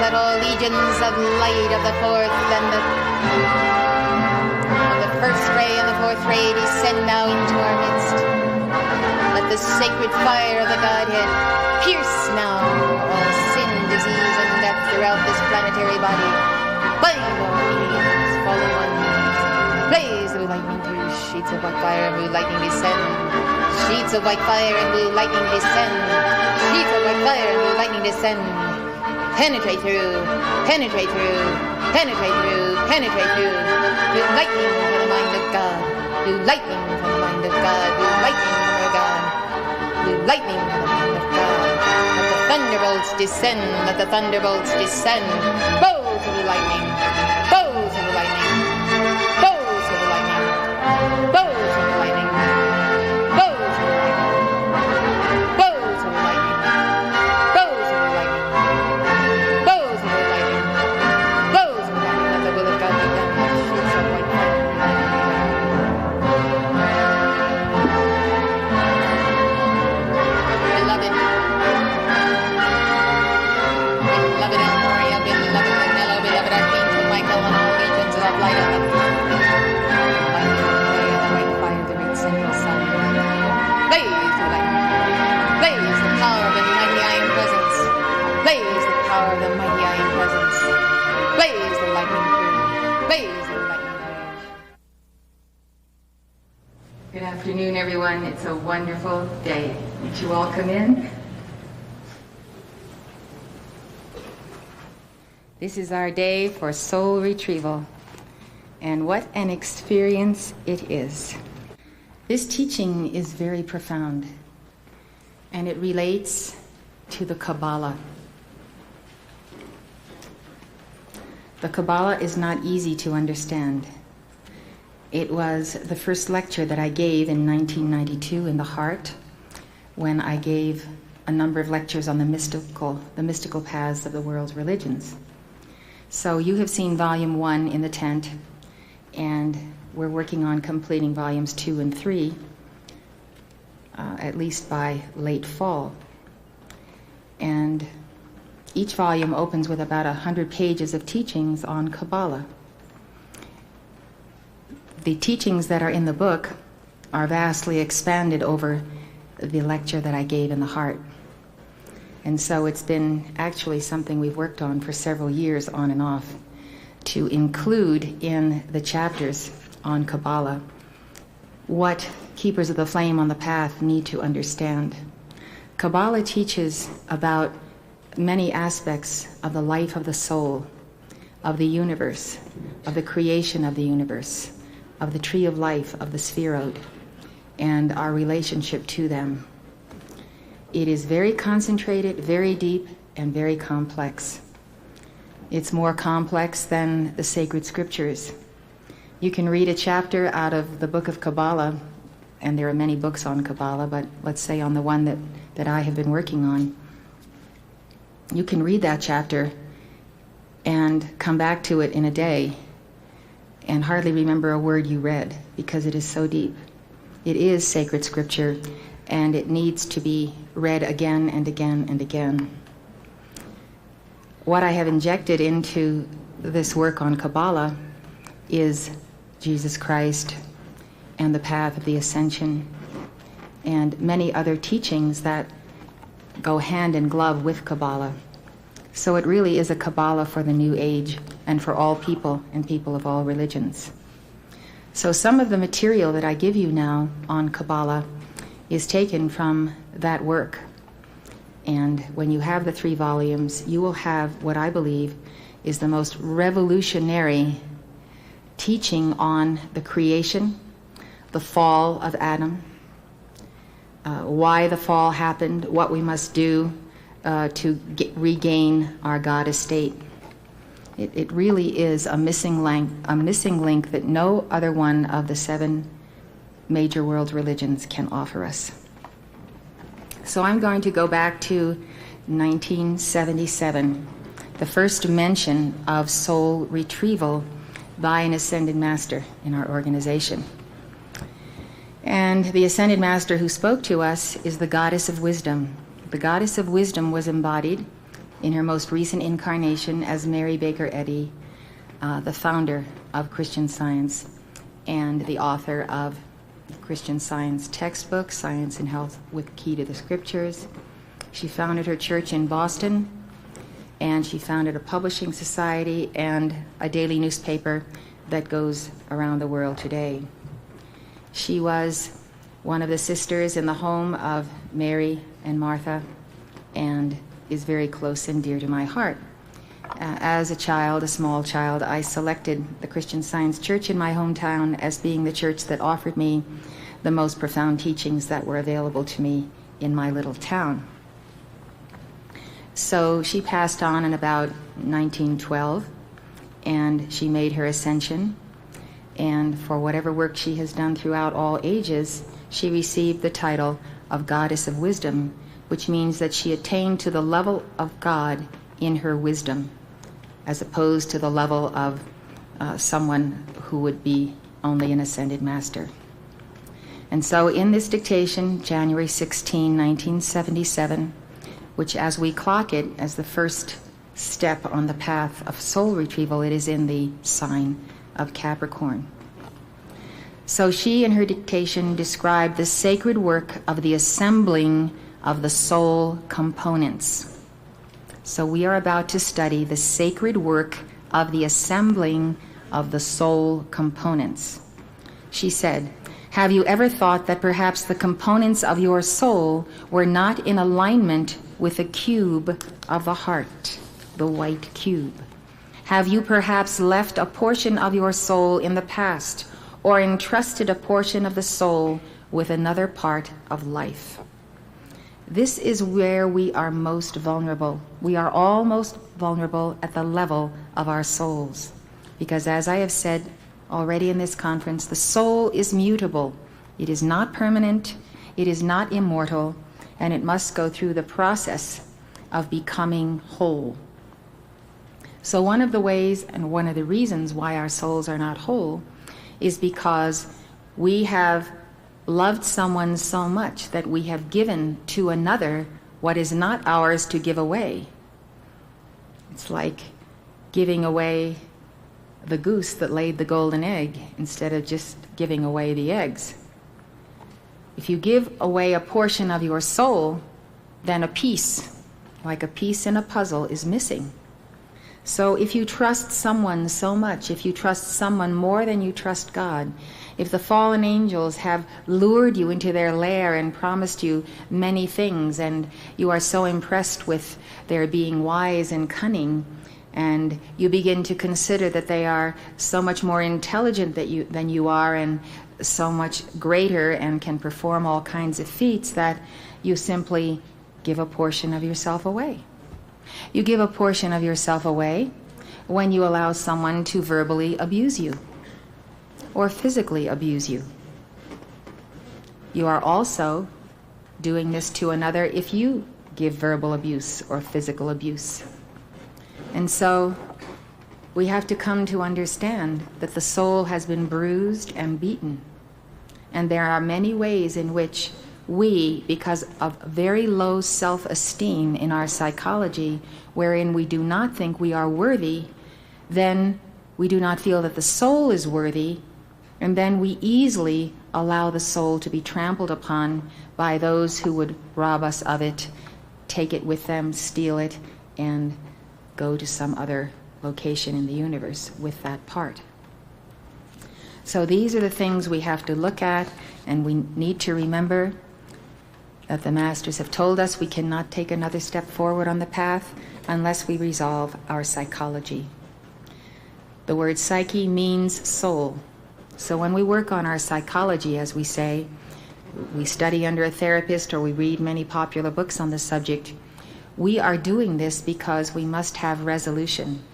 let all legions of light of the fourth and the first ray and the fourth ray descend now into our midst. Let the sacred fire of the Godhead pierce now all sin, disease, and death throughout this planetary body. Bind all aliens, fallen ones. Blaze blue lightning through sheets of white fire and blue lightning descend. Sheets of white fire and blue lightning descend. Sheets of white fire and blue lightning descend. Penetrate through, penetrate through, penetrate through, penetrate through. Blue lightning from the mind of God. Blue lightning from the mind of God. Blue lightning from the God. Blue lightning from the mind of God. Let the thunderbolts descend. Let the thunderbolts descend. Bows of the lightning. Bows of the lightning. Bows of the lightning. Bows of the lightning. Bows of the lightning. Bows of the lightning. Bows of the lightning. Bows of the lightning. Bows of the lightning. Let the will of God be done. Sheets of white fire. Beloved. Beloved Elmoria, beloved Manila, beloved Archangel Michael, and all legions of light of the white fire, the great central sun. Blaze the lightning. Blaze the power of the mighty iron presence. Blaze the power of the mighty iron presence. Blaze the lightning through. Blaze the lightning through. Good afternoon, everyone. It's a wonderful day. Would you all come in? This is our day for soul retrieval, and what an experience it is. This teaching is very profound, and it relates to the Kabbalah. The Kabbalah is not easy to understand. It was the first lecture that I gave in 1992 in the Heart, when I gave a number of lectures on the mystical paths of the world's religions. So you have seen volume 1 in the tent, and we're working on completing volumes 2 and 3, at least by late fall. And each volume opens with about 100 pages of teachings on Kabbalah. The teachings that are in the book are vastly expanded over the lecture that I gave in the Heart. And so it's been actually something we've worked on for several years on and off, to include in the chapters on Kabbalah what keepers of the flame on the path need to understand. Kabbalah teaches about many aspects of the life of the soul, of the universe, of the creation of the universe, of the tree of life, of the Sphirot, and our relationship to them. It is very concentrated, very deep, and very complex. It's more complex than the sacred scriptures. You can read a chapter out of the book of Kabbalah, and there are many books on Kabbalah, but let's say on the one that I have been working on. You can read that chapter and come back to it in a day and hardly remember a word you read, because it is so deep. It is sacred scripture, and it needs to be read again and again and again. What I have injected into this work on Kabbalah is Jesus Christ and the path of the ascension and many other teachings that go hand in glove with Kabbalah. So it really is a Kabbalah for the new age and for all people and people of all religions. So some of the material that I give you now on Kabbalah is taken from that work. And when you have the 3 volumes, you will have what I believe is the most revolutionary teaching on the creation, the fall of Adam, why the fall happened, what we must do to regain our God estate. It really is a missing link that no other one of the 7 major world religions can offer us. So I'm going to go back to 1977, the first mention of soul retrieval by an ascended master in our organization. And the ascended master who spoke to us is the goddess of wisdom. The goddess of wisdom was embodied in her most recent incarnation as Mary Baker Eddy, the founder of Christian Science and the author of the Christian Science textbook, Science and Health with Key to the Scriptures. She founded her church in Boston, and she founded a publishing society and a daily newspaper that goes around the world today. She was one of the sisters in the home of Mary and Martha, and is very close and dear to my heart. As a child, a small child, I selected the Christian Science Church in my hometown as being the church that offered me the most profound teachings that were available to me in my little town. So she passed on in about 1912, and she made her ascension. And for whatever work she has done throughout all ages, she received the title of Goddess of Wisdom, which means that she attained to the level of God in her wisdom, as opposed to the level of someone who would be only an ascended master. And so in this dictation, January 16, 1977, which as we clock it as the first step on the path of soul retrieval, it is in the sign of Capricorn. So she in her dictation described the sacred work of the assembling of the soul components. So we are about to study the sacred work of the assembling of the soul components. She said, "Have you ever thought that perhaps the components of your soul were not in alignment with the cube of the heart, the white cube? Have you perhaps left a portion of your soul in the past, or entrusted a portion of the soul with another part of life?" This is where we are most vulnerable. We are all most vulnerable at the level of our souls. Because as I have said already in this conference, the soul is mutable. It is not permanent, it is not immortal, and it must go through the process of becoming whole. So one of the ways and one of the reasons why our souls are not whole is because we have loved someone so much that we have given to another what is not ours to give away. It's like giving away the goose that laid the golden egg instead of just giving away the eggs. If you give away a portion of your soul, then a piece, like a piece in a puzzle, is missing. So if you trust someone so much, if you trust someone more than you trust God, if the fallen angels have lured you into their lair and promised you many things, and you are so impressed with their being wise and cunning, and you begin to consider that they are so much more intelligent than you are, and so much greater, and can perform all kinds of feats, that you simply give a portion of yourself away. You give a portion of yourself away when you allow someone to verbally abuse you or physically abuse you. You are also doing this to another if you give verbal abuse or physical abuse. And so we have to come to understand that the soul has been bruised and beaten. And there are many ways in which we, because of very low self-esteem in our psychology, wherein we do not think we are worthy, then we do not feel that the soul is worthy, and then we easily allow the soul to be trampled upon by those who would rob us of it, take it with them, steal it, and go to some other location in the universe with that part. So these are the things we have to look at, and we need to remember that the masters have told us we cannot take another step forward on the path unless we resolve our psychology. The word psyche means soul. So when we work on our psychology, as we say, we study under a therapist or we read many popular books on the subject, we are doing this because we must have resolution.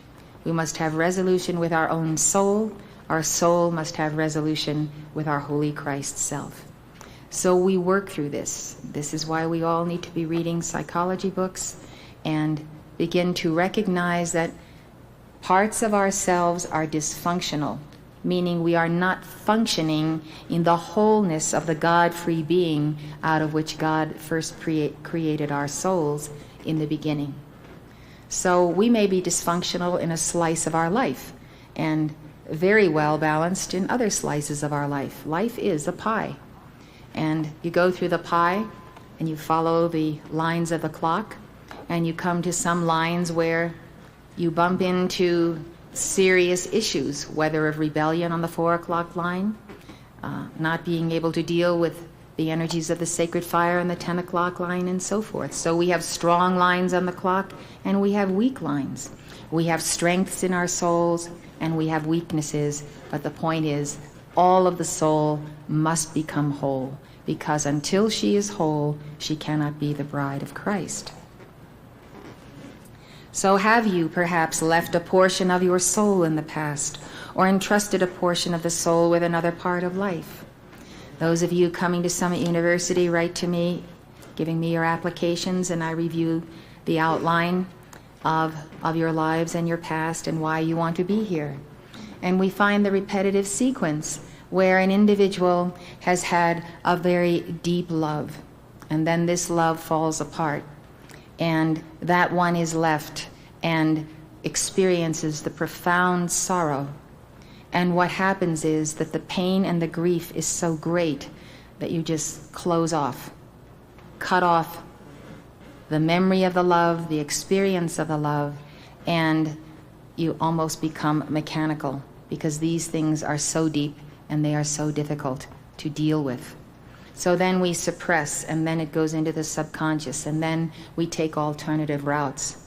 We must have resolution with our own soul. Our soul must have resolution with our Holy Christ self. So we work through this. This is why we all need to be reading psychology books and begin to recognize that parts of ourselves are dysfunctional, meaning we are not functioning in the wholeness of the God-free being out of which God first created our souls in the beginning. So we may be dysfunctional in a slice of our life and very well balanced in other slices of our life. Life is a pie. And you go through the pie and you follow the lines of the clock, and you come to some lines where you bump into serious issues, whether of rebellion on the 4 o'clock line, not being able to deal with the energies of the sacred fire on the 10 o'clock line, and so forth. So we have strong lines on the clock and we have weak lines. We have strengths in our souls and we have weaknesses, but the point is all of the soul must become whole, because until she is whole, she cannot be the bride of Christ. So have you perhaps left a portion of your soul in the past, or entrusted a portion of the soul with another part of life? Those of you coming to Summit University, write to me, giving me your applications, and I review the outline of your lives and your past and why you want to be here. And we find the repetitive sequence where an individual has had a very deep love, and then this love falls apart, and that one is left and experiences the profound sorrow. And what happens is that the pain and the grief is so great that you just close off, cut off the memory of the love, the experience of the love, and you almost become mechanical, because these things are so deep and they are so difficult to deal with. So then we suppress, and then it goes into the subconscious, and then we take alternative routes.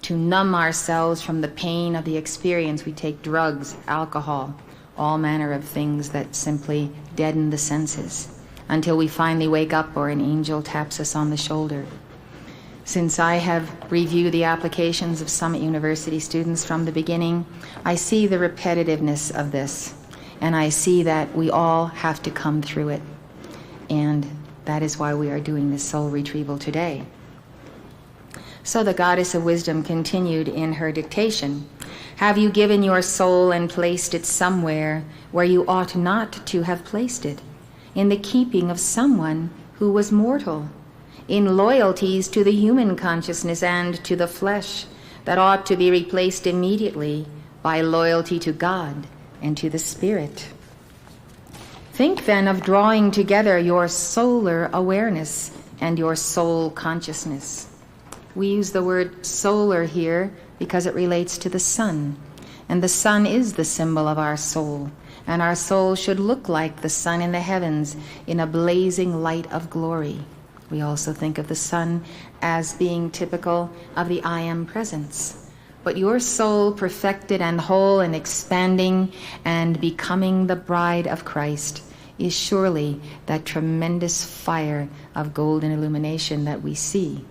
To numb ourselves from the pain of the experience, we take drugs, alcohol, all manner of things that simply deaden the senses, until we finally wake up or an angel taps us on the shoulder. Since I have reviewed the applications of Summit University students from the beginning, I see the repetitiveness of this, and I see that we all have to come through it. And that is why we are doing this soul retrieval today. So the Goddess of Wisdom continued in her dictation. Have you given your soul and placed it somewhere where you ought not to have placed it? In the keeping of someone who was mortal, in loyalties to the human consciousness and to the flesh that ought to be replaced immediately by loyalty to God and to the Spirit. Think then of drawing together your solar awareness and your soul consciousness. We use the word solar here because it relates to the sun, and the sun is the symbol of our soul, and our soul should look like the sun in the heavens in a blazing light of glory. We also think of the sun as being typical of the I Am presence. But your soul, perfected and whole and expanding and becoming the bride of Christ, is surely that tremendous fire of golden illumination that we see.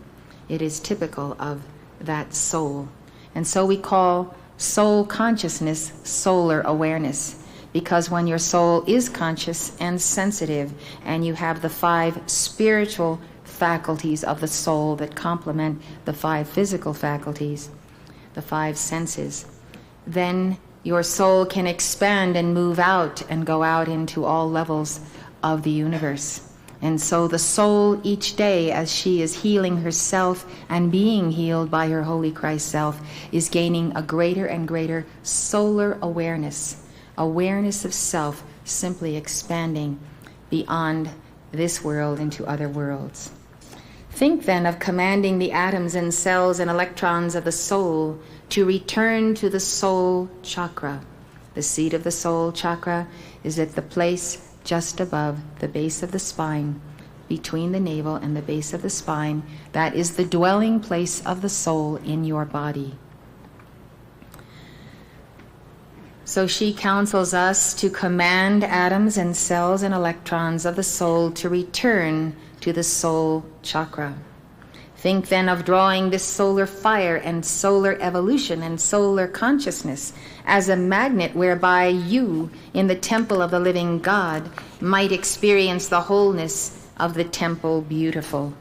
It is typical of that soul. And so we call soul consciousness solar awareness, because when your soul is conscious and sensitive, and you have the 5 spiritual faculties of the soul that complement the 5 physical faculties, the 5 senses, then your soul can expand and move out and go out into all levels of the universe. And so the soul each day, as she is healing herself and being healed by her Holy Christ self, is gaining a greater and greater solar awareness, awareness of self, simply expanding beyond this world into other worlds. Think then of commanding the atoms and cells and electrons of the soul to return to the soul chakra. The seat of the soul chakra is at the place just above the base of the spine, between the navel and the base of the spine. That is the dwelling place of the soul in your body. So she counsels us to command atoms and cells and electrons of the soul to return to the soul chakra. Think then of drawing this solar fire and solar evolution and solar consciousness as a magnet whereby you, in the temple of the living God, might experience the wholeness of the temple beautiful.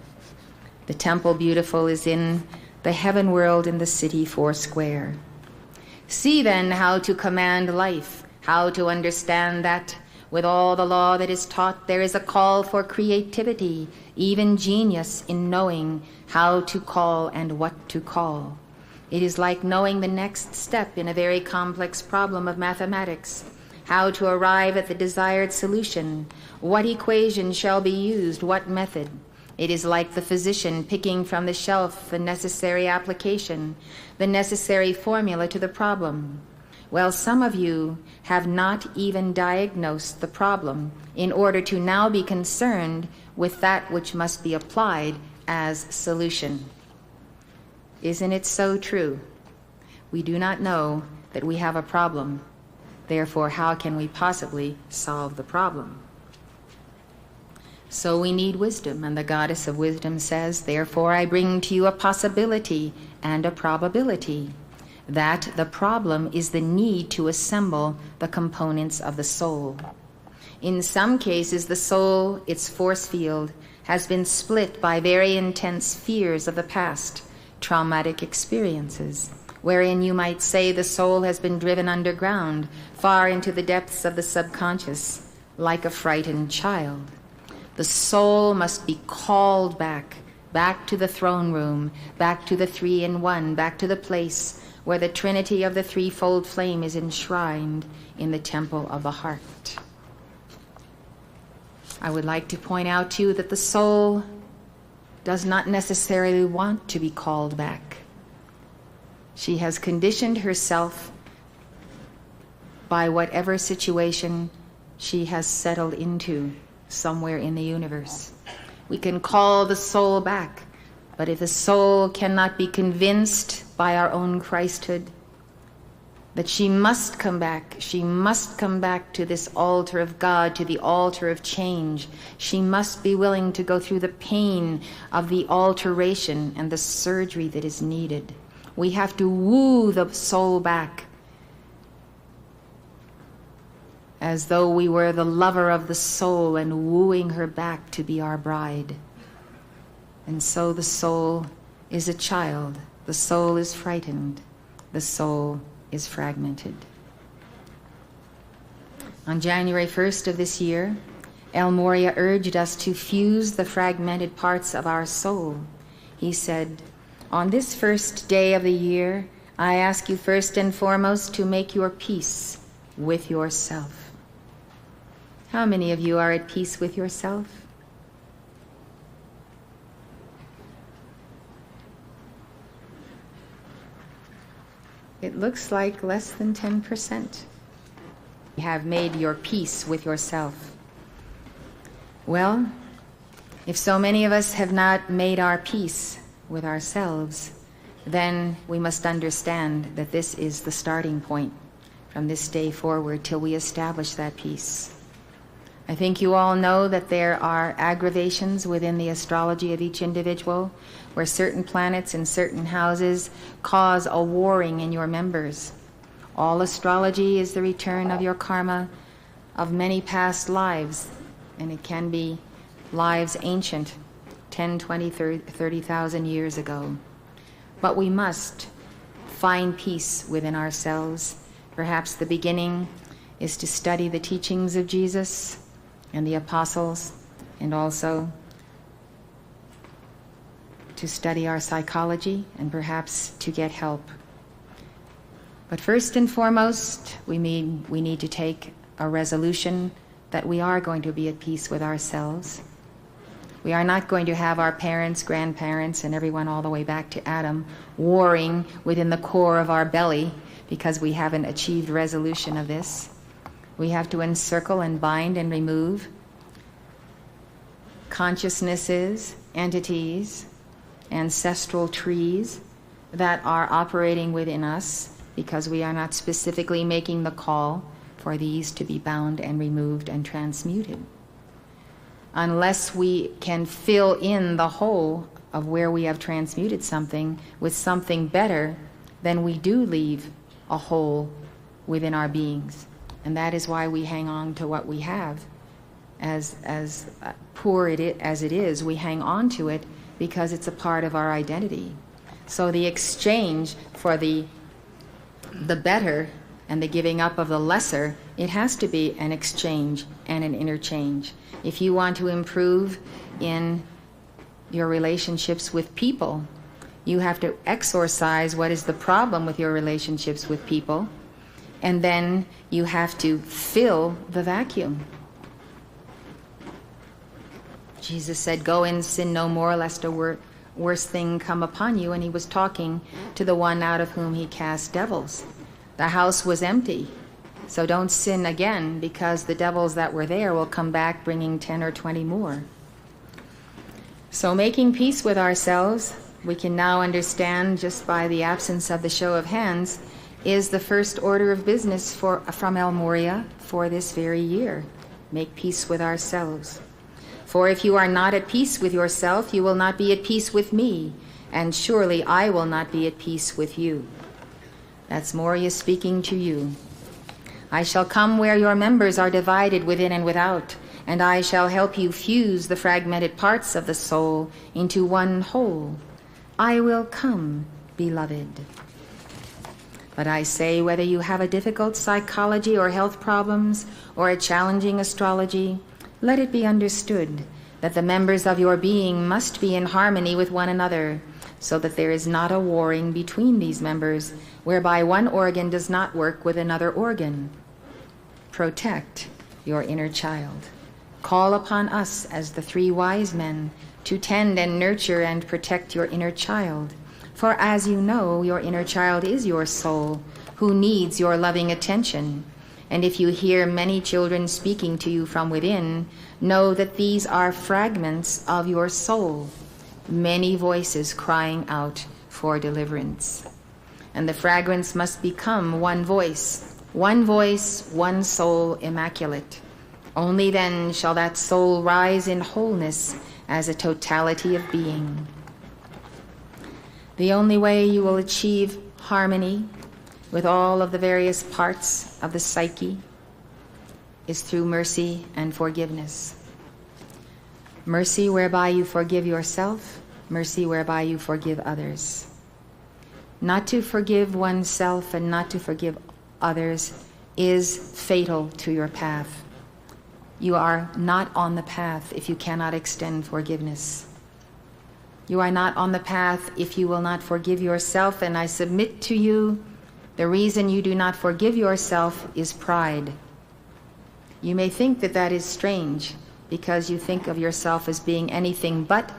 The temple beautiful is in the heaven world in the city foursquare. See then how to command life, how to understand that with all the law that is taught, there is a call for creativity, even genius, in knowing how to call and what to call. It is like knowing the next step in a very complex problem of mathematics, how to arrive at the desired solution, what equation shall be used, what method. It is like the physician picking from the shelf the necessary application, the necessary formula to the problem. Well, some of you have not even diagnosed the problem in order to now be concerned with that which must be applied as solution. Isn't it so true? We do not know that we have a problem. Therefore, how can we possibly solve the problem? So we need wisdom, and the goddess of wisdom says, therefore I bring to you a possibility and a probability, that the problem is the need to assemble the components of the soul. In some cases, the soul, its force field, has been split by very intense fears of the past, traumatic experiences, wherein you might say the soul has been driven underground, far into the depths of the subconscious, like a frightened child. The soul must be called back to the throne room, back to the three-in-one, back to the place where the trinity of the threefold flame is enshrined in the temple of the heart. I would like to point out to you that the soul does not necessarily want to be called back. She has conditioned herself by whatever situation she has settled into somewhere in the universe. We can call the soul back, but if the soul cannot be convinced by our own Christhood that she must come back to this altar of God, to the altar of change. She must be willing to go through the pain of the alteration and the surgery that is needed. We have to woo the soul back as though we were the lover of the soul and wooing her back to be our bride. And so the soul is a child. The soul is frightened. The soul is fragmented. On January 1st of this year, El Morya urged us to fuse the fragmented parts of our soul. He said, on this first day of the year, I ask you first and foremost to make your peace with yourself. How many of you are at peace with yourself? It looks like less than 10%. You have made your peace with yourself. Well, if so many of us have not made our peace with ourselves, then we must understand that this is the starting point from this day forward till we establish that peace. I think you all know that there are aggravations within the astrology of each individual, where certain planets in certain houses cause a warring in your members. All astrology is the return of your karma of many past lives, and it can be lives ancient, 10, 20, 30,000 years ago. But we must find peace within ourselves. Perhaps the beginning is to study the teachings of Jesus and the apostles, and also to study our psychology and perhaps to get help. But first and foremost, we need to take a resolution that we are going to be at peace with ourselves. We are not going to have our parents, grandparents, and everyone all the way back to Adam warring within the core of our belly because we haven't achieved resolution of this. We have to encircle and bind and remove consciousnesses, entities, ancestral trees that are operating within us because we are not specifically making the call for these to be bound and removed and transmuted. Unless we can fill in the hole of where we have transmuted something with something better, then we do leave a hole within our beings. And that is why we hang on to what we have. As poor as it is, we hang on to it because it's a part of our identity. So the exchange for the better and the giving up of the lesser, it has to be an exchange and an interchange. If you want to improve in your relationships with people, You have to exorcise what is the problem with your relationships with people, and then you have to fill the vacuum. Jesus said, "Go and sin no more, lest a worse thing come upon you." And he was talking to the one out of whom he cast devils. The house was empty, so don't sin again, because the devils that were there will come back bringing 10 or 20 more. So making peace with ourselves, we can now understand just by the absence of the show of hands, is the first order of business from El Moria for this very year. Make peace with ourselves. For if you are not at peace with yourself, you will not be at peace with me, and surely I will not be at peace with you. That's Moria speaking to you. I shall come where your members are divided within and without, and I shall help you fuse the fragmented parts of the soul into one whole. I will come, beloved. But I say, whether you have a difficult psychology or health problems, or a challenging astrology, let it be understood that the members of your being must be in harmony with one another, so that there is not a warring between these members, whereby one organ does not work with another organ. Protect your inner child. Call upon us as the 3 wise men to tend and nurture and protect your inner child. For as you know, your inner child is your soul, who needs your loving attention. And if you hear many children speaking to you from within, know that these are fragments of your soul, many voices crying out for deliverance. And the fragments must become one voice, one soul immaculate. Only then shall that soul rise in wholeness as a totality of being. The only way you will achieve harmony with all of the various parts of the psyche is through mercy and forgiveness. Mercy whereby you forgive yourself, mercy whereby you forgive others. Not to forgive oneself and not to forgive others is fatal to your path. You are not on the path if you cannot extend forgiveness. You are not on the path if you will not forgive yourself, and I submit to you, the reason you do not forgive yourself is pride. You may think that that is strange, because you think of yourself as being anything but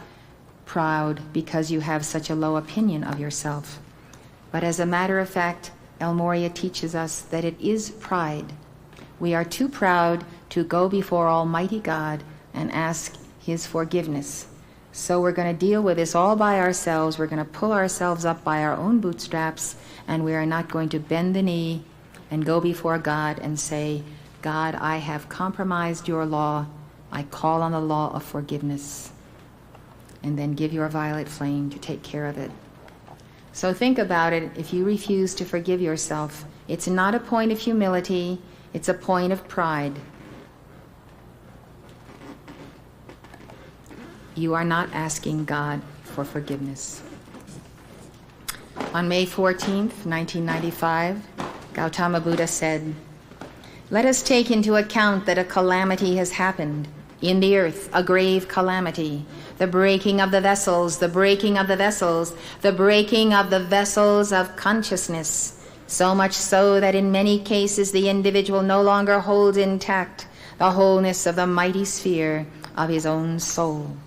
proud because you have such a low opinion of yourself. But as a matter of fact, El Moria teaches us that it is pride. We are too proud to go before Almighty God and ask His forgiveness. So we're going to deal with this all by ourselves. We're going to pull ourselves up by our own bootstraps, and we are not going to bend the knee and go before God and say, God, I have compromised your law. I call on the law of forgiveness. And then give your violet flame to take care of it. So think about it. If you refuse to forgive yourself, it's not a point of humility, it's a point of pride. You are not asking God for forgiveness. On May 14th, 1995, Gautama Buddha said, "Let us take into account that a calamity has happened in the earth, a grave calamity, the breaking of the vessels, the breaking of the vessels, the breaking of the vessels of consciousness, so much so that in many cases the individual no longer holds intact the wholeness of the mighty sphere of his own soul.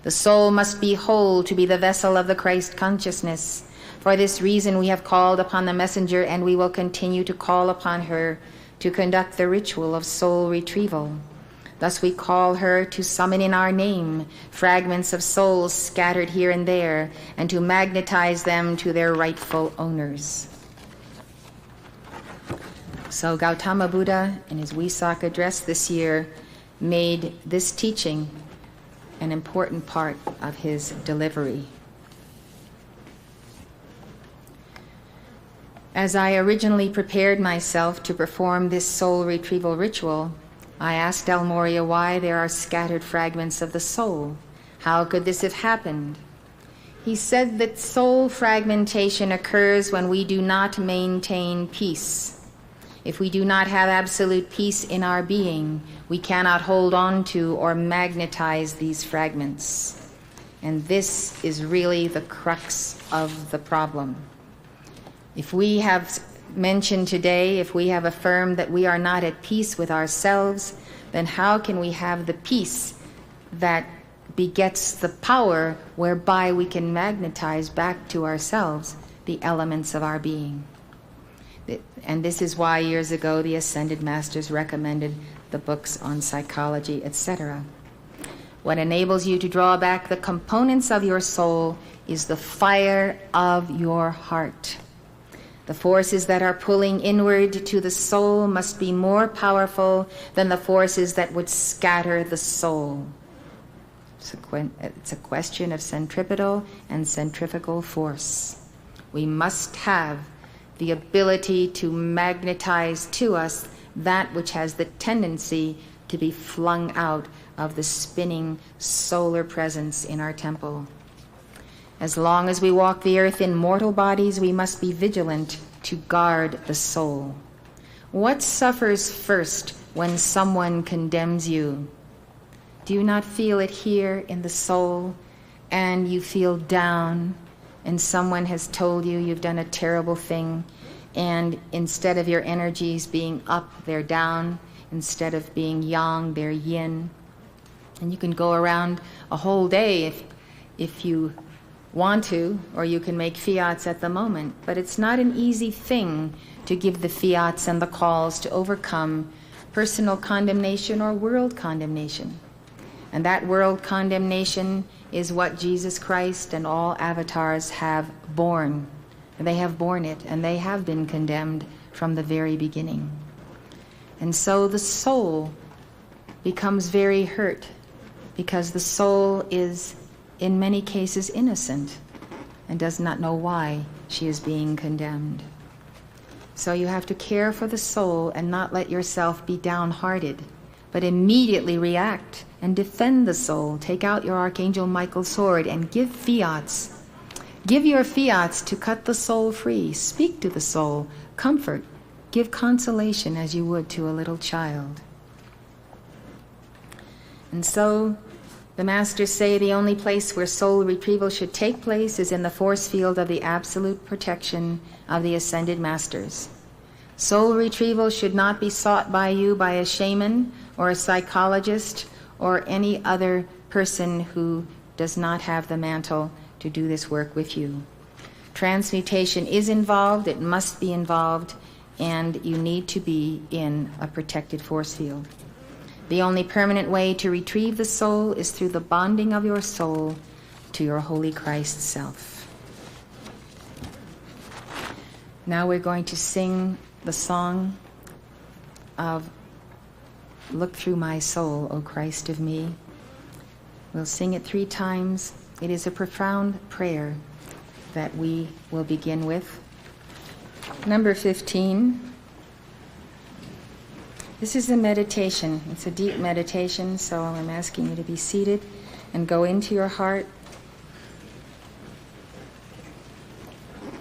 The soul must be whole to be the vessel of the Christ consciousness. For this reason we have called upon the messenger, and we will continue to call upon her to conduct the ritual of soul retrieval. Thus we call her to summon in our name fragments of souls scattered here and there, and to magnetize them to their rightful owners." So Gautama Buddha, in his Wesak address this year, made this teaching an important part of his delivery. As I originally prepared myself to perform this soul retrieval ritual, I asked El Moria why there are scattered fragments of the soul. How could this have happened? He said that soul fragmentation occurs when we do not maintain peace. If we do not have absolute peace in our being, we cannot hold on to or magnetize these fragments. And this is really the crux of the problem. If we have mentioned today, if we have affirmed that we are not at peace with ourselves, then how can we have the peace that begets the power whereby we can magnetize back to ourselves the elements of our being? And this is why years ago the Ascended Masters recommended the books on psychology, etc. What enables you to draw back the components of your soul is the fire of your heart. The forces that are pulling inward to the soul must be more powerful than the forces that would scatter the soul. It's a question of centripetal and centrifugal force. We must have the ability to magnetize to us that which has the tendency to be flung out of the spinning solar presence in our temple. As long as we walk the earth in mortal bodies, we must be vigilant to guard the soul. What suffers first when someone condemns you? Do you not feel it here in the soul, and you feel down, and someone has told you you've done a terrible thing, and instead of your energies being up, they're down, instead of being yang, they're yin? And you can go around a whole day if you want to, or you can make fiats at the moment. But it's not an easy thing to give the fiats and the calls to overcome personal condemnation or world condemnation. And that world condemnation is what Jesus Christ and all avatars have borne. They have borne it, and they have been condemned from the very beginning. And so the soul becomes very hurt, because the soul is in many cases innocent and does not know why she is being condemned. So you have to care for the soul and not let yourself be downhearted, but immediately react and defend the soul. Take out your Archangel Michael's sword and give fiats. Give your fiats to cut the soul free. Speak to the soul. Comfort. Give consolation as you would to a little child. And so the Masters say the only place where soul retrieval should take place is in the force field of the absolute protection of the Ascended Masters. Soul retrieval should not be sought by you by a shaman or a psychologist or any other person who does not have the mantle to do this work with you. Transmutation is involved, it must be involved, and you need to be in a protected force field. The only permanent way to retrieve the soul is through the bonding of your soul to your Holy Christ self. Now we're going to sing the song of Look Through My Soul, O Christ of Me. We'll sing it 3 times. It is a profound prayer that we will begin with. Number 15. This is a meditation. It's a deep meditation, so I'm asking you to be seated and go into your heart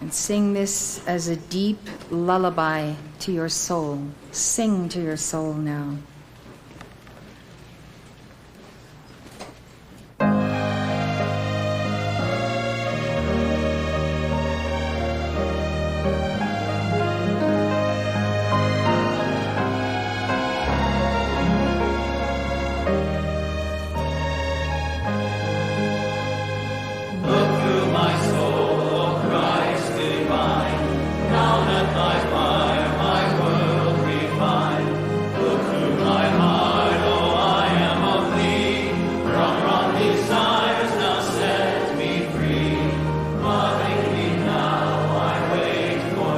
and sing this as a deep lullaby to your soul. Sing to your soul now. For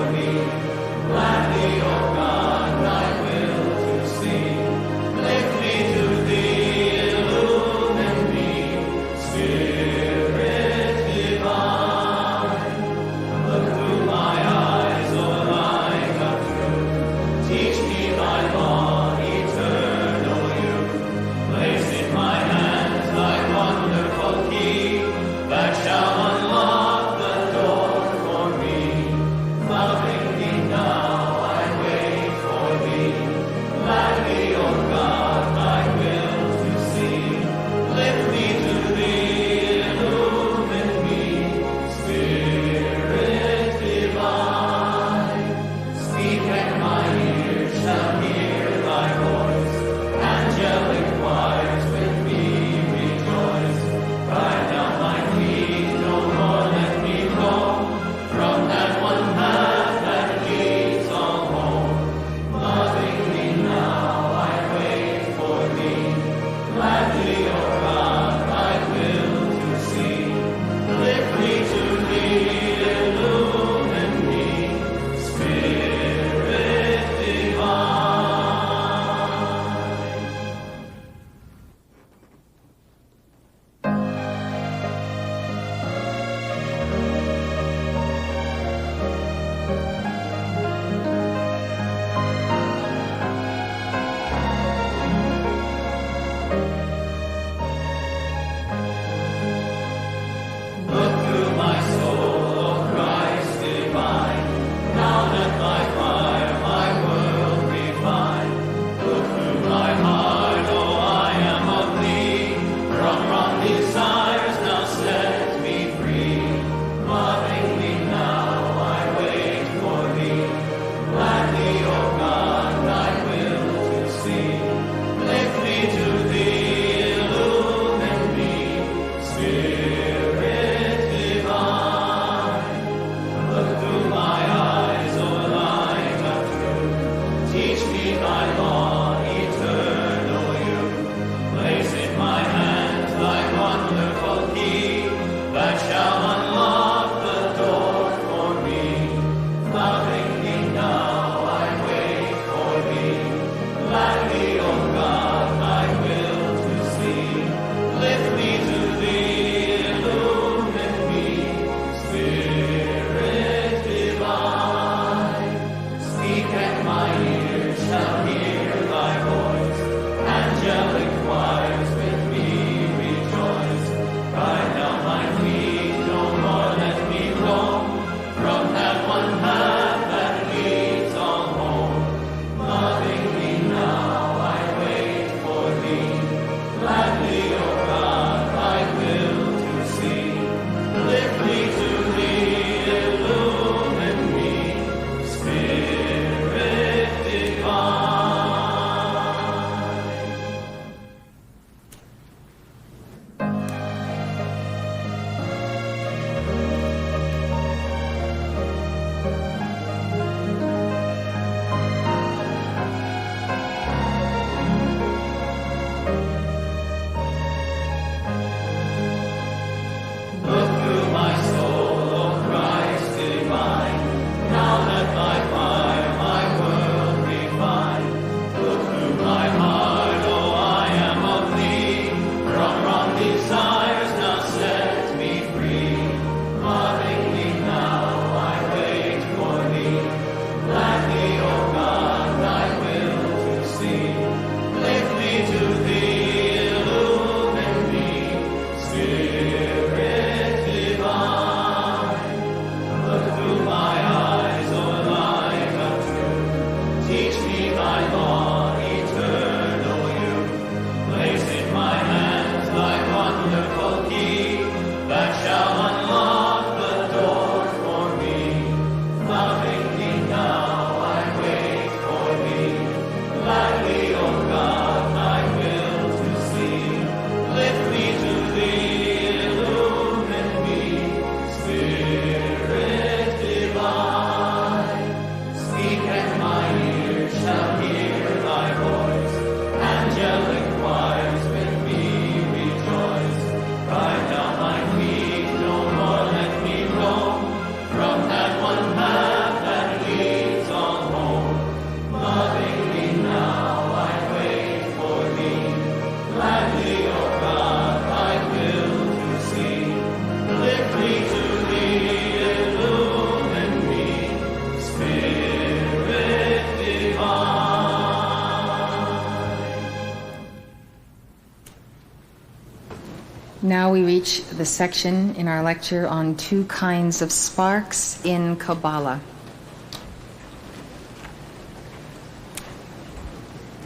Now we reach the section in our lecture on 2 kinds of sparks in Kabbalah.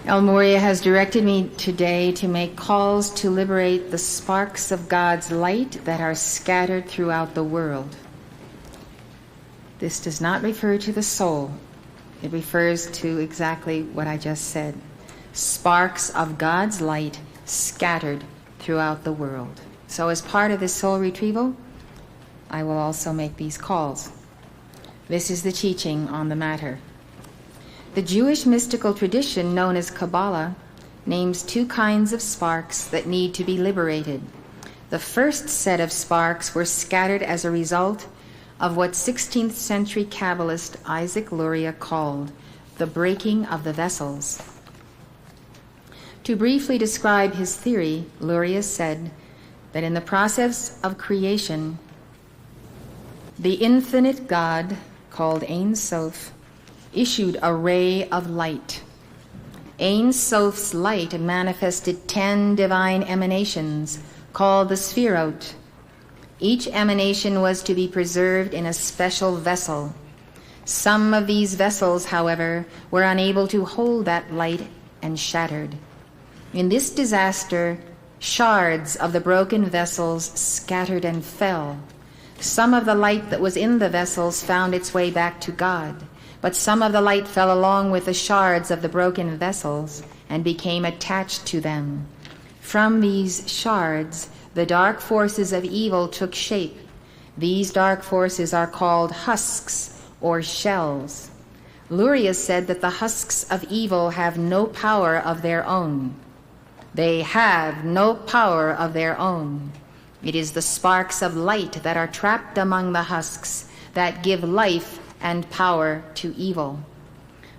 El Morya has directed me today to make calls to liberate the sparks of God's light that are scattered throughout the world. This does not refer to the soul. It refers to exactly what I just said. Sparks of God's light scattered throughout the world. So as part of this soul retrieval, I will also make these calls. This is the teaching on the matter. The Jewish mystical tradition known as Kabbalah names 2 kinds of sparks that need to be liberated. The first set of sparks were scattered as a result of what 16th century Kabbalist Isaac Luria called the breaking of the vessels. To briefly describe his theory, Luria said that in the process of creation, the infinite God, called Ein Sof, issued a ray of light. Ein Sof's light manifested 10 divine emanations called the Sphirot. Each emanation was to be preserved in a special vessel. Some of these vessels, however, were unable to hold that light and shattered. In this disaster, shards of the broken vessels scattered and fell. Some of the light that was in the vessels found its way back to God, but some of the light fell along with the shards of the broken vessels and became attached to them. From these shards, the dark forces of evil took shape. These dark forces are called husks or shells. Luria said that the husks of evil have no power of their own. They have no power of their own. It is the sparks of light that are trapped among the husks that give life and power to evil.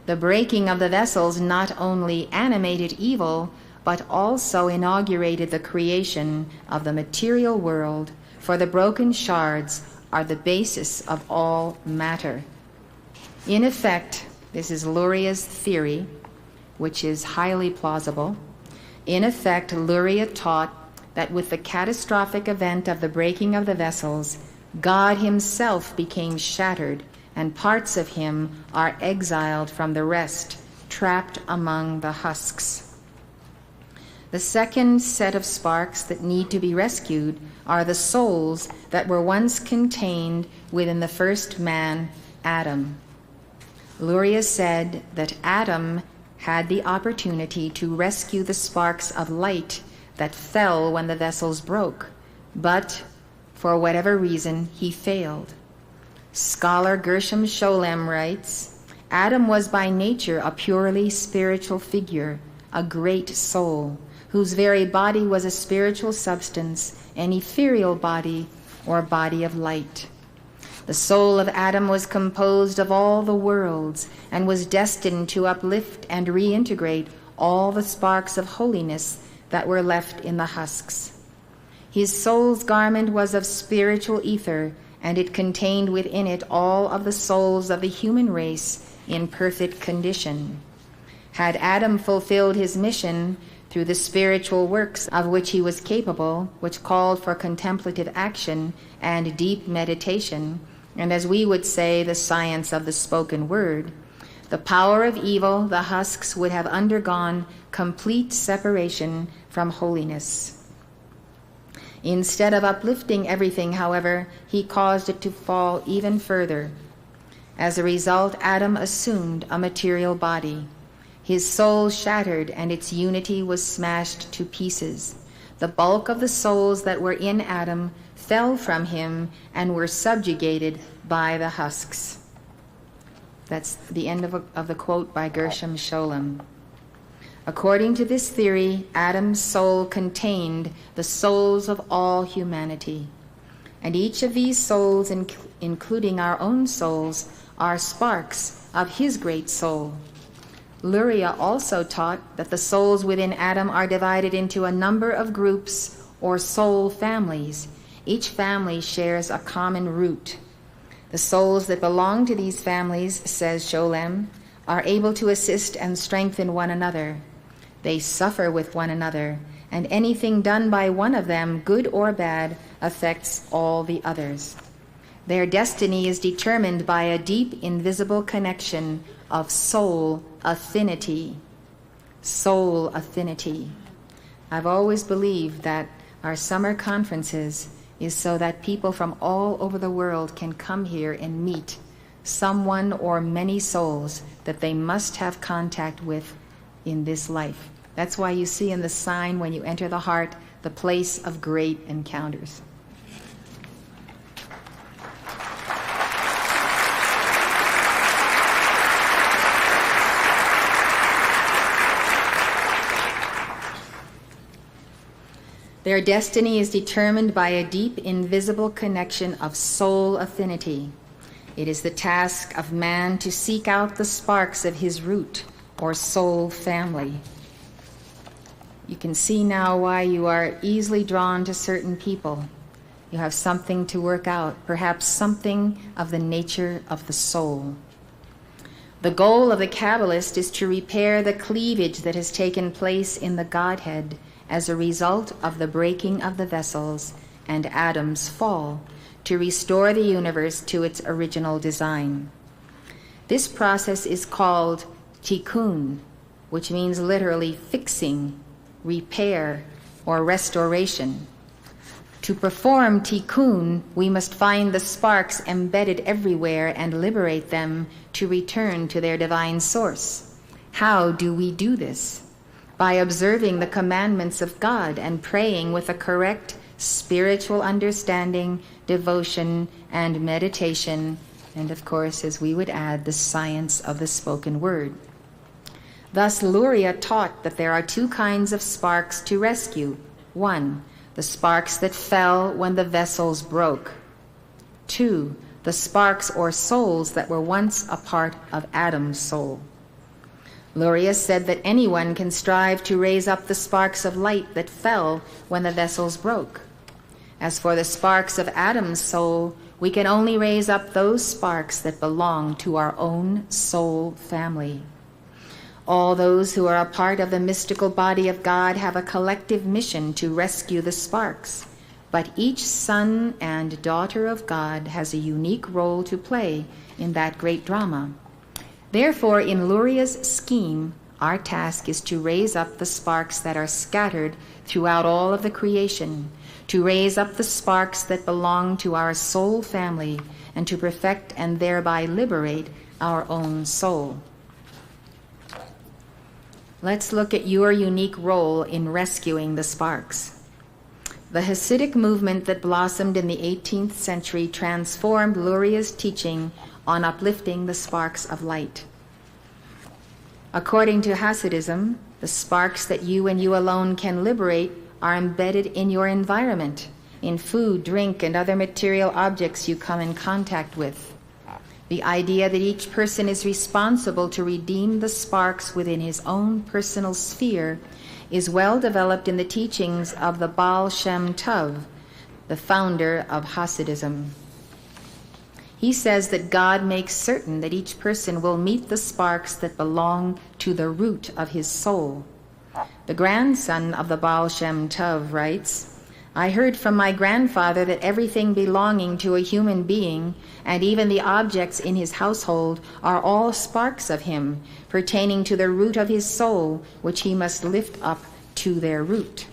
The breaking of the vessels not only animated evil, but also inaugurated the creation of the material world, for the broken shards are the basis of all matter. In effect, this is Luria's theory, which is highly plausible. In effect, Luria taught that with the catastrophic event of the breaking of the vessels, God himself became shattered, and parts of him are exiled from the rest, trapped among the husks. The second set of sparks that need to be rescued are the souls that were once contained within the first man, Adam. Luria said that Adam had the opportunity to rescue the sparks of light that fell when the vessels broke, but for whatever reason, he failed. Scholar Gershom Scholem writes, Adam was by nature a purely spiritual figure, a great soul, whose very body was a spiritual substance, an ethereal body or body of light. The soul of Adam was composed of all the worlds and was destined to uplift and reintegrate all the sparks of holiness that were left in the husks. His soul's garment was of spiritual ether, and it contained within it all of the souls of the human race in perfect condition. Had Adam fulfilled his mission through the spiritual works of which he was capable, which called for contemplative action and deep meditation, and as we would say, the science of the spoken word, the power of evil, the husks, would have undergone complete separation from holiness. Instead of uplifting everything, however, he caused it to fall even further. As a result, Adam assumed a material body. His soul shattered and its unity was smashed to pieces. The bulk of the souls that were in Adam fell from him and were subjugated by the husks. That's the end of the quote by Gershom Scholem. According to this theory, Adam's soul contained the souls of all humanity. And each of these souls, including our own souls, are sparks of his great soul. Luria also taught that the souls within Adam are divided into a number of groups or soul families. Each family shares a common root. The souls that belong to these families, says Scholem, are able to assist and strengthen one another. They suffer with one another, and anything done by one of them, good or bad, affects all the others. Their destiny is determined by a deep, invisible connection of soul affinity. Soul affinity. I've always believed that our summer conferences is so that people from all over the world can come here and meet someone or many souls that they must have contact with in this life. That's why you see in the sign when you enter the heart, the place of great encounters. Their destiny is determined by a deep, invisible connection of soul affinity. It is the task of man to seek out the sparks of his root or soul family. You can see now why you are easily drawn to certain people. You have something to work out, perhaps something of the nature of the soul. The goal of the Kabbalist is to repair the cleavage that has taken place in the Godhead as a result of the breaking of the vessels and Adam's fall, to restore the universe to its original design. This process is called tikkun, which means literally fixing, repair, or restoration. To perform tikkun, we must find the sparks embedded everywhere and liberate them to return to their divine source. How do we do this? By observing the commandments of God and praying with a correct spiritual understanding, devotion, and meditation, and of course, as we would add, the science of the spoken word. Thus, Luria taught that there are two kinds of sparks to rescue. 1, the sparks that fell when the vessels broke. 2, the sparks or souls that were once a part of Adam's soul. Luria said that anyone can strive to raise up the sparks of light that fell when the vessels broke. As for the sparks of Adam's soul, we can only raise up those sparks that belong to our own soul family. All those who are a part of the mystical body of God have a collective mission to rescue the sparks, but each son and daughter of God has a unique role to play in that great drama. Therefore, in Luria's scheme, our task is to raise up the sparks that are scattered throughout all of the creation, to raise up the sparks that belong to our soul family, and to perfect and thereby liberate our own soul. Let's look at your unique role in rescuing the sparks. The Hasidic movement that blossomed in the 18th century transformed Luria's teaching on uplifting the sparks of light. According to Hasidism, the sparks that you and you alone can liberate are embedded in your environment, in food, drink, and other material objects you come in contact with. The idea that each person is responsible to redeem the sparks within his own personal sphere is well developed in the teachings of the Baal Shem Tov, the founder of Hasidism. He says that God makes certain that each person will meet the sparks that belong to the root of his soul. The grandson of the Baal Shem Tov writes, I heard from my grandfather that everything belonging to a human being, and even the objects in his household, are all sparks of him, pertaining to the root of his soul, which he must lift up to their root.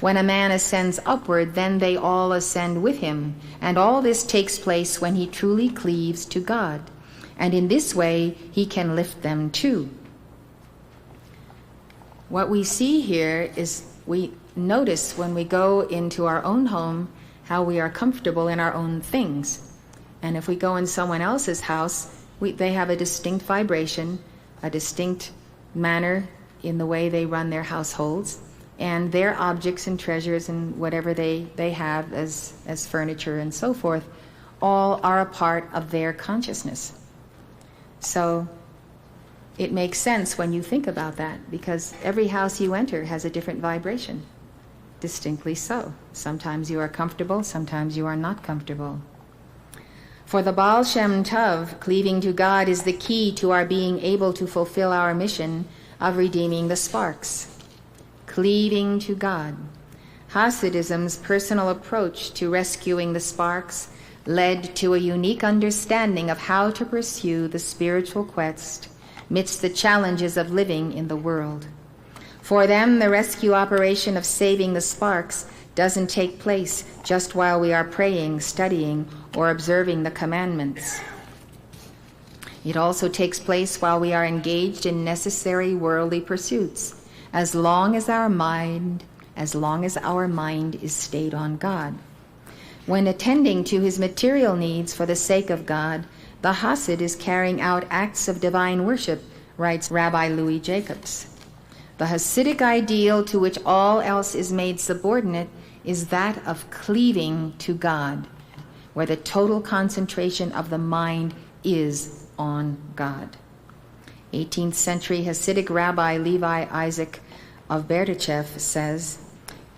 When a man ascends upward, then they all ascend with him, and all this takes place when he truly cleaves to God, and in this way he can lift them too. What we see here is we notice when we go into our own home how we are comfortable in our own things. And if we go in someone else's house, they have a distinct vibration, a distinct manner in the way they run their households, and their objects and treasures and whatever they have as furniture and so forth, all are a part of their consciousness. So it makes sense when you think about that, because every house you enter has a different vibration. Distinctly so. Sometimes you are comfortable, sometimes you are not comfortable. For the Baal Shem Tov, cleaving to God is the key to our being able to fulfill our mission of redeeming the sparks. cleaving to God. Hasidism's personal approach to rescuing the sparks led to a unique understanding of how to pursue the spiritual quest amidst the challenges of living in the world. For them, the rescue operation of saving the sparks doesn't take place just while we are praying, studying, or observing the commandments. It also takes place while we are engaged in necessary worldly pursuits, as long as our mind is stayed on God. When attending to his material needs for the sake of God, the Hasid is carrying out acts of divine worship, writes Rabbi Louis Jacobs. The Hasidic ideal to which all else is made subordinate is that of cleaving to God, where the total concentration of the mind is on God. 18th century Hasidic Rabbi Levi Isaac of Berdichev says,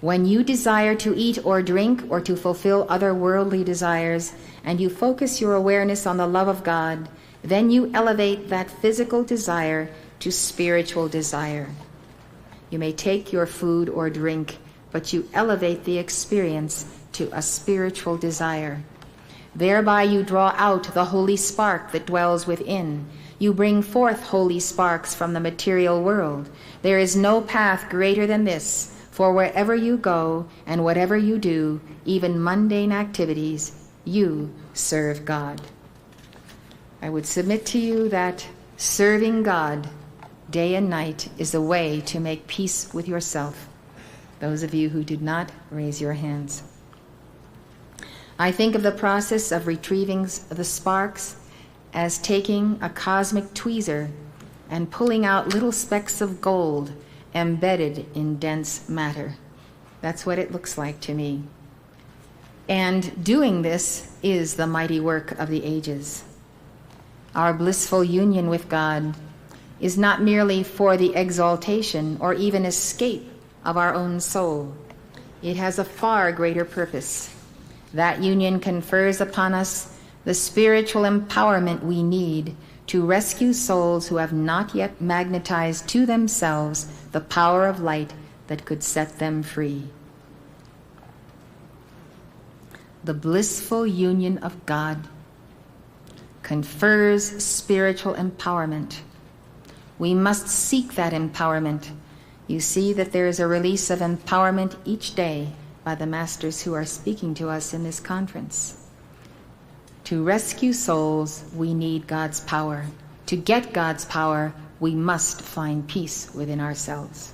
"When you desire to eat or drink or to fulfill other worldly desires, and you focus your awareness on the love of God, then you elevate that physical desire to spiritual desire. You may take your food or drink, but you elevate the experience to a spiritual desire. Thereby you draw out the holy spark that dwells within. You bring forth holy sparks from the material world. There is no path greater than this, for wherever you go and whatever you do, even mundane activities, you serve God." I would submit to you that serving God day and night is a way to make peace with yourself. Those of you who did not, raise your hands. I think of the process of retrieving the sparks as taking a cosmic tweezer and pulling out little specks of gold embedded in dense matter. That's what it looks like to me. And doing this is the mighty work of the ages. Our blissful union with God is not merely for the exaltation or even escape of our own soul. It has a far greater purpose. That union confers upon us the spiritual empowerment we need to rescue souls who have not yet magnetized to themselves the power of light that could set them free. The blissful union of God confers spiritual empowerment. We must seek that empowerment. You see that there is a release of empowerment each day by the masters who are speaking to us in this conference. To rescue souls, we need God's power. To get God's power, we must find peace within ourselves.